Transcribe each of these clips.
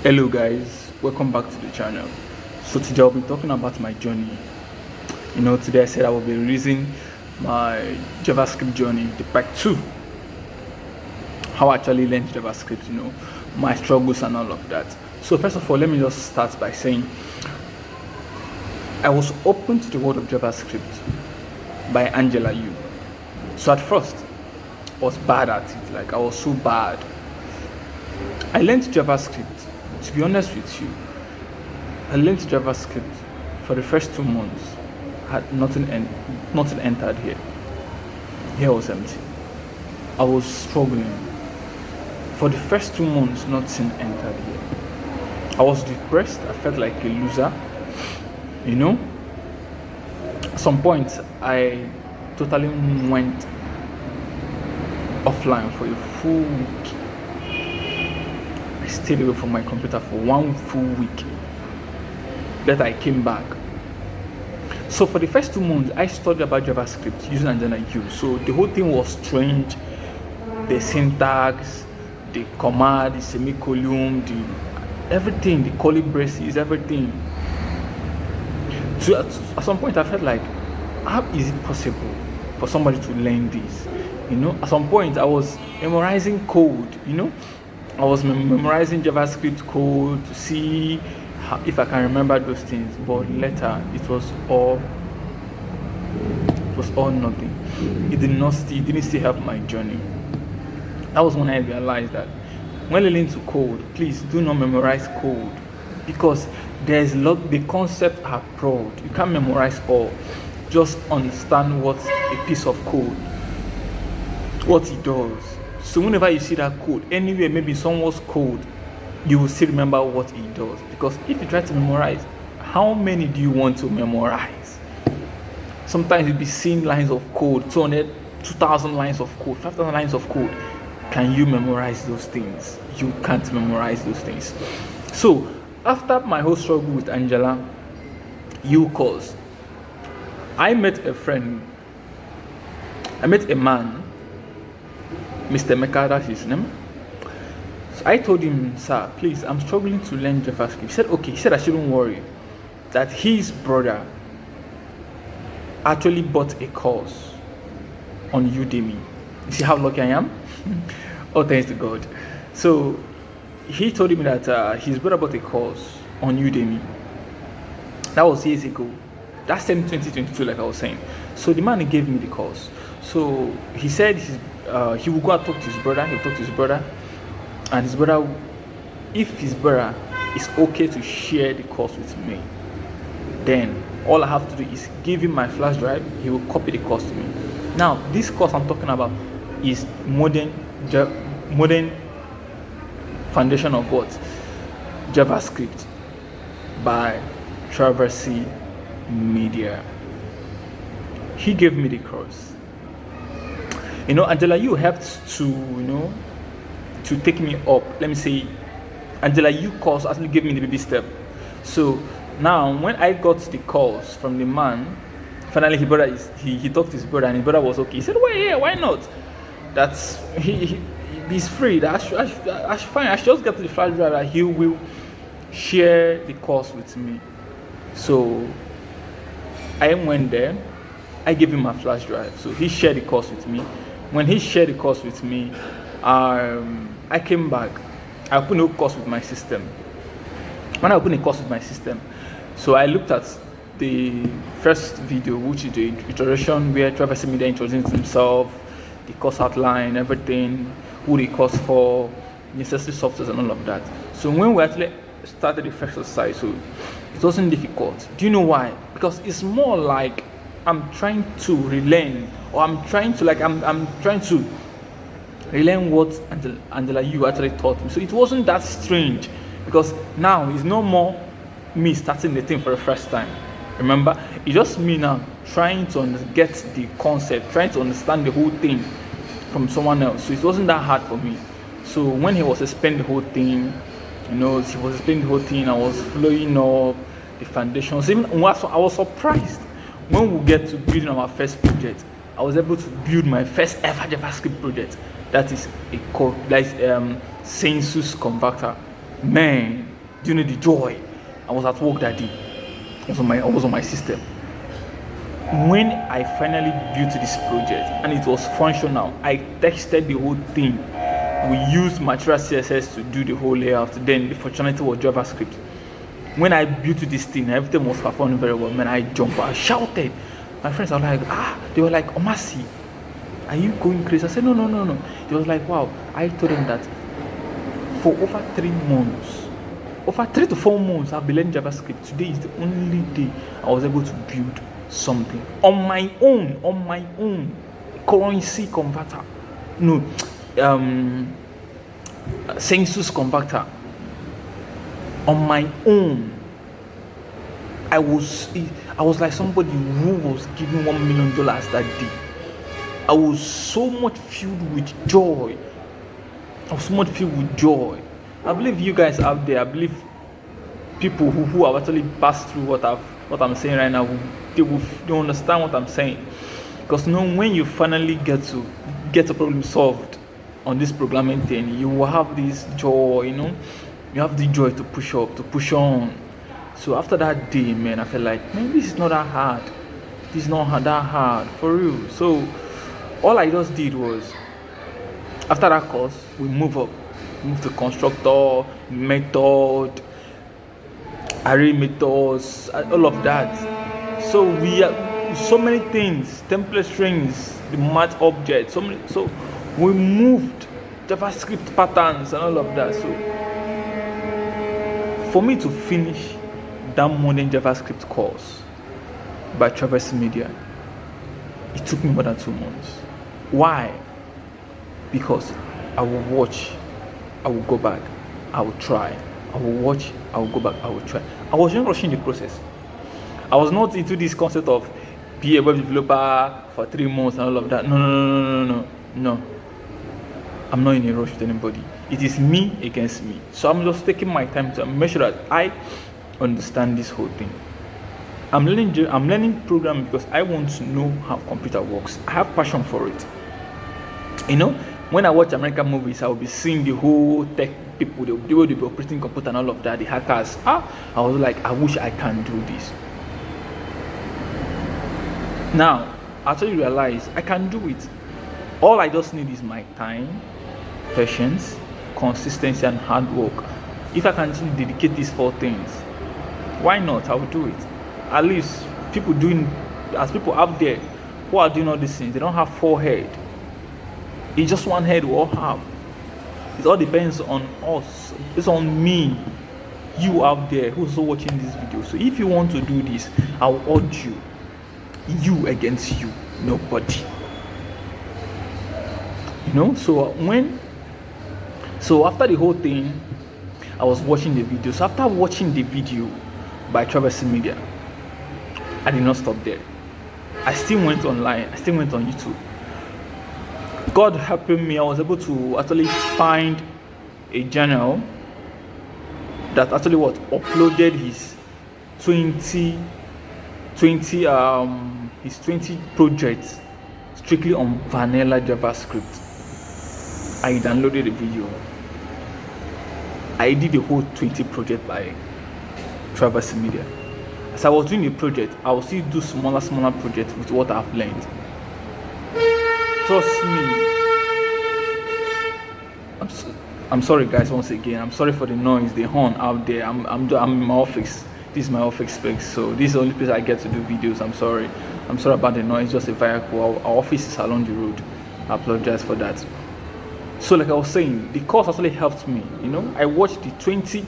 Hello guys, welcome back to the channel. So today I'll be talking about my journey. Today I said I will be releasing my JavaScript journey, the part 2. How I actually learned JavaScript, my struggles and all of that. So first of all, let me just start by saying I was open to the world of JavaScript by Angela Yu. So at first I was bad at it, like I was so bad. I learned JavaScript. To be honest with you, I learned JavaScript for the first 2 months. Had nothing entered here. Here was empty. I was struggling. For the first 2 months, nothing entered here. I was depressed. I felt like a loser. At some point, I totally went offline for a full week. I stayed away from my computer for 1 full week. Then I came back. So for the first 2 months, I studied about JavaScript using Angela Yu. So the whole thing was strange. The syntax, the comma, the semicolon, everything, the curly braces, everything. So at some point, I felt like, how is it possible for somebody to learn this? At some point, I was memorizing code. I was memorizing JavaScript code to see if I can remember those things, but later it was all nothing. It didn't still help my journey. That was when I realized that when learning to code, please do not memorize code, because the concepts are broad. You can't memorize all. Just understand what a piece of code, what it does. So whenever you see that code, anywhere, maybe someone's code, you will still remember what it does. Because if you try to memorize, how many do you want to memorize? Sometimes you'll be seeing lines of code, 200, 2,000 lines of code, 5,000 lines of code. Can you memorize those things? You can't memorize those things. So after my whole struggle with Angela Yu course, I met a man, Mr. Meka, that's his name. So I told him, sir, please, I'm struggling to learn JavaScript. He said, okay. He said I shouldn't worry, that his brother actually bought a course on Udemy. You see how lucky I am? Oh, thanks to God. So he told me that his brother bought a course on Udemy. That was years ago. That's same 2022, like I was saying. So the man gave me the course. So he said he will go and talk to his brother. He'll talk to his brother, and his brother, if his brother is okay to share the course with me, then all I have to do is give him my flash drive. He will copy the course to me. Now, this course I'm talking about is modern foundation of what? JavaScript by Traversy Media. He gave me the course. Angela Yu helped to take me up. Let me say, Angela Yu course actually gave me the baby step. So now when I got the calls from the man, finally he talked to his brother, and his brother was okay. He said, well, yeah, why not? That's he's free. That's fine. I should just get to the flash drive that he will share the course with me. So I went there. I gave him my flash drive. So he shared the course with me. When he shared the course with me, I came back. I opened a course with my system. When I opened a course with my system, so I looked at the first video, which is the introduction where Traversy Media introduces himself, the course outline, everything, who the course for, necessary software and all of that. So when we actually started the first exercise, so it wasn't difficult. Do you know why? Because it's more like I'm trying to relearn, or I'm trying to relearn what Angela Yu actually taught me. So it wasn't that strange, because now it's no more me starting the thing for the first time. Remember, it's just me now trying to get the concept, trying to understand the whole thing from someone else. So it wasn't that hard for me. So when he was explaining the whole thing, I was flowing up the foundations. Even I was surprised when we get to building our first project. I was able to build my first ever JavaScript project. That is a census converter. Man, Do you know the joy? I was at work that day. I was on my system. When I finally built this project and it was functional, I texted the whole thing. We used material CSS to do the whole layout. Then the functionality was JavaScript. When I built this thing, everything was performing very well. Man, I jumped, I shouted. My friends are like, they were like, Omasi, are you going crazy? I said, no. They was like, wow. I told them that for over 3 months, over 3 to 4 months, I've been learning JavaScript. Today is the only day I was able to build something on my own. Currency converter. No, census converter. On my own. I was like somebody who was given $1 million that day. I was so much filled with joy. I believe you guys out there, I believe people who have actually passed through what I'm saying right now, they understand what I'm saying. Because when you finally get a problem solved on this programming thing, you will have this joy, you have the joy to push up, to push on. So after that day, man, I felt like, man, this is not that hard. This is not that hard, for real. So all I just did was, after that course, we move to constructor, method, array methods, all of that. So we have so many things, template strings, the math object, so we moved JavaScript patterns and all of that. So for me to finish that modern JavaScript course by Traversy Media, it took me more than 2 months. Why? Because I will watch, I will go back, I will try, I will watch, I will go back, I will try. I was not rushing the process. I was not into this concept of be a web developer for 3 months and all of that. No. I'm not in a rush with anybody. It is me against me. So I'm just taking my time to make sure that I understand this whole thing. I'm learning programming because I want to know how computer works. I have passion for it. When I watch American movies, I will be seeing the whole tech people, the way they be operating computer and all of that, the hackers. I was like, I wish I can do this. Now, I actually realize I can do it. All I just need is my time, patience, consistency, and hard work. If I can dedicate these 4 things, why not? I will do it. At least people out there who are doing all these things, they don't have 4 heads. It's just 1 head we all have. It all depends on us. It's on me, you out there who's also watching this video. So if you want to do this, I will urge you against you, nobody. So after the whole thing, I was watching the video. So after watching the video by Traversy Media, I did not stop there. I still went online. I still went on YouTube. God helping me, I was able to actually find a journal that actually uploaded his 20 projects strictly on vanilla JavaScript. I downloaded the video. I did the whole 20 project by Traversy Media. As I was doing the project, I will still do smaller projects with what I've learned. Trust me. I'm sorry, guys. Once again, I'm sorry for the noise, the horn out there. I'm in my office. This is my office space, so this is the only place I get to do videos. I'm sorry about the noise. Just a vehicle. Our office is along the road. I apologize for that. So, like I was saying, the course actually helped me. I watched the 20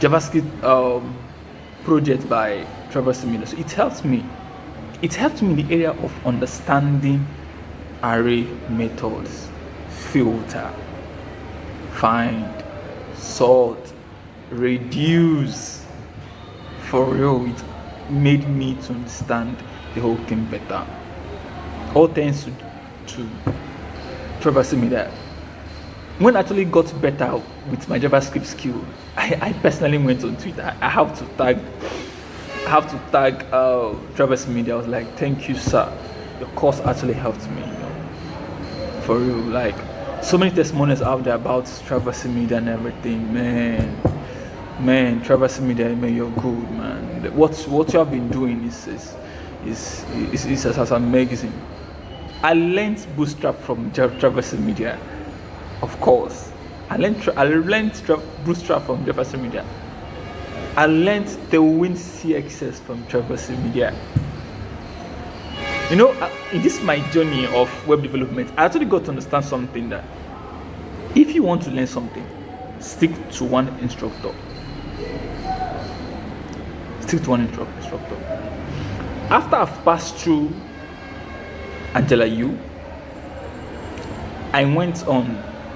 JavaScript project by Traversy Media. So it helped me. It helped me in the area of understanding array methods, filter, find, sort, reduce. For real, it made me to understand the whole thing better. All thanks to Traversy Media. When I actually got better with my JavaScript skill, I personally went on Twitter. I have to tag Traversy Media. I was like, thank you, sir. Your course actually helped me. For real, like so many testimonials out there about Traversy Media and everything, man. Man, Traversy Media, man, you're good, man. What you have been doing is amazing. I learned Bootstrap from Traversy Media, of course. I learned Bootstrap from Traversy Media. I learned the Win CXS from Traversy Media. You know, in this my journey of web development, I actually got to understand something, that if you want to learn something, stick to one instructor. Stick to one instructor. After I've passed through Angela Yu, I went on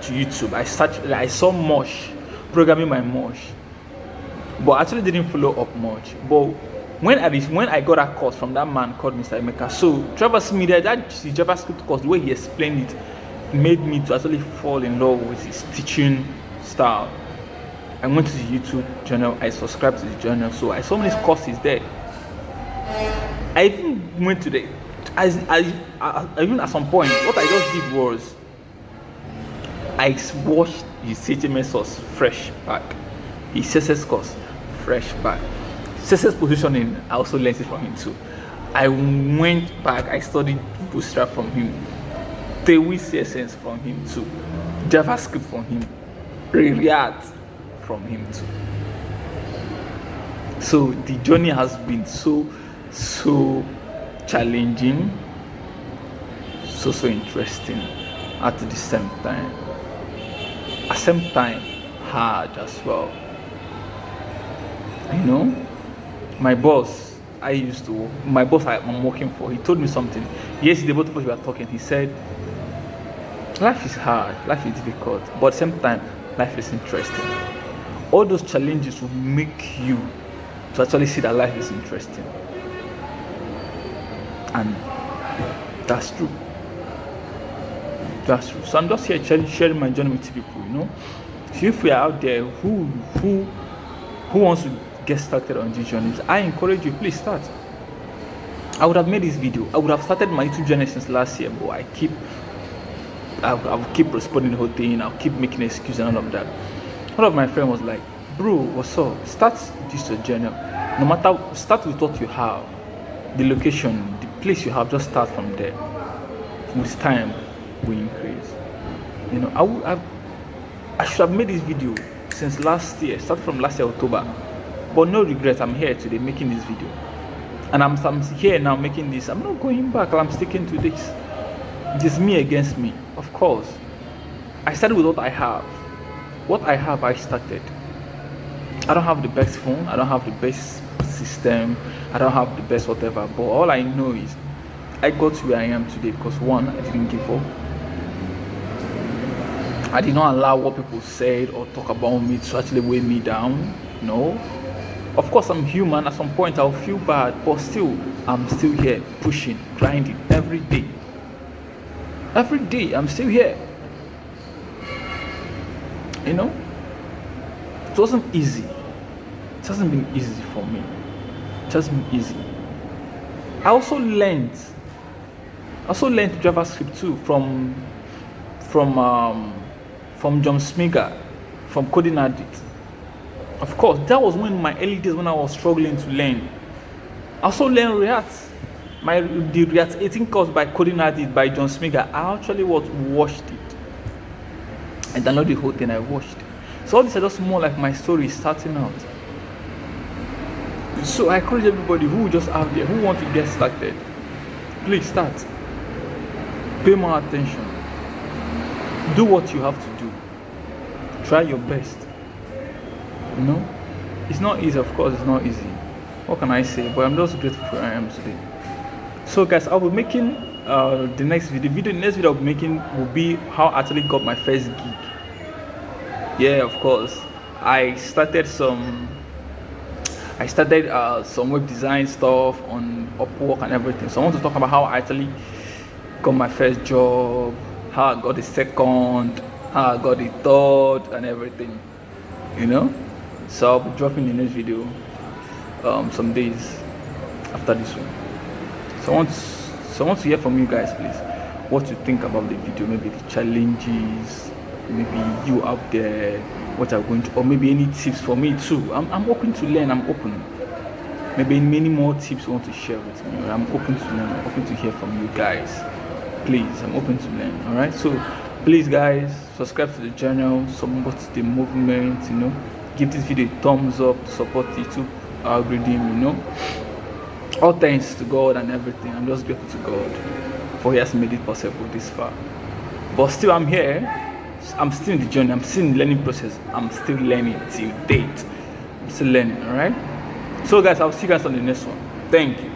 to YouTube. I saw Mosh, programming my Mosh, but I actually didn't follow up much. But when I got a course from that man called Mr. Emeka, so Traversy Media, that JavaScript course, the way he explained it, made me to actually fall in love with his teaching style. I went to the YouTube channel, I subscribed to the channel, so I saw many courses there. I even went to the, even at some point, what I just did was, I watched his HTML course fresh back, his CSS course fresh back, CSS positioning, I also learned it from him too. I went back, I studied Bootstrap from him, Tewi CSS from him too, JavaScript from him, React from him too. So the journey has been so challenging, so interesting at the same time. At the same time, hard as well. You know, my boss I'm working for, he told me something. Yesterday, both of us were talking. He said, life is hard, life is difficult, but at the same time, life is interesting. All those challenges will make you to actually see that life is interesting. And that's true. That's true. So I'm just here sharing my journey with people, you know. So if we are out there who wants to get started on these journeys, I encourage you, please start. I would have made this video. I would have started my YouTube journey since last year, but I'll keep responding the whole thing. I'll keep making excuses and all of that. One of my friends was like, bro, what's up? Start this your journal. No matter, start with what you have, the location, the place you have. Just start from there. With time, we increase. You know, I should have made this video since last year. Start from last year October, but no regrets. I'm here today making this video, and I'm here now making this. I'm not going back. I'm sticking to this. It is me against me, of course. I started with what I have. What I have, I started. I don't have the best phone, I don't have the best system, I don't have the best whatever, but all I know is I got to where I am today because one, I didn't give up. I did not allow what people said or talk about me to actually weigh me down. No. Of course, I'm human. At some point, I'll feel bad, but still, I'm still here, pushing, grinding every day. Every day, I'm still here. You know, it wasn't easy. It hasn't been easy for me. It hasn't been easy. I also learned JavaScript too from John Smiga, from Coding Addict. Of course, that was when my early days when I was struggling to learn. I also learned React. The React 18 course by Coding Addict by John Smiga. I actually watched it. I downloaded the whole thing, I watched. So all this is just more like my story starting out. So I encourage everybody who just out there, who want to get started, please start. Pay more attention. Do what you have to do. Try your best. You know? It's not easy, of course, it's not easy. What can I say? But I'm just grateful for where I am today. So guys, I'll be making the next video I'll be making will be how I actually got my first gig. Yeah, of course. I started some web design stuff on Upwork and everything. So I want to talk about how I actually got my first job, how I got the second, how I got the third and everything. You know? So I'll be dropping the next video some days after this one. So I want to hear from you guys, please. What you think about the video, maybe the challenges, maybe you out there, what are going to, or maybe any tips for me too. I'm open to learn. I'm open. Maybe many more tips you want to share with me. I'm open to learn. I'm open to hear from you guys. Please, I'm open to learn. All right. So please, guys, subscribe to the channel, support the movement. Give this video a thumbs up to support the YouTube algorithm. All thanks to God and everything. I'm just grateful to God for He has made it possible this far. But still, I'm here. I'm still in the journey. I'm still in the learning process. I'm still learning till date. I'm still learning. All right. So, guys, I'll see you guys on the next one. Thank you.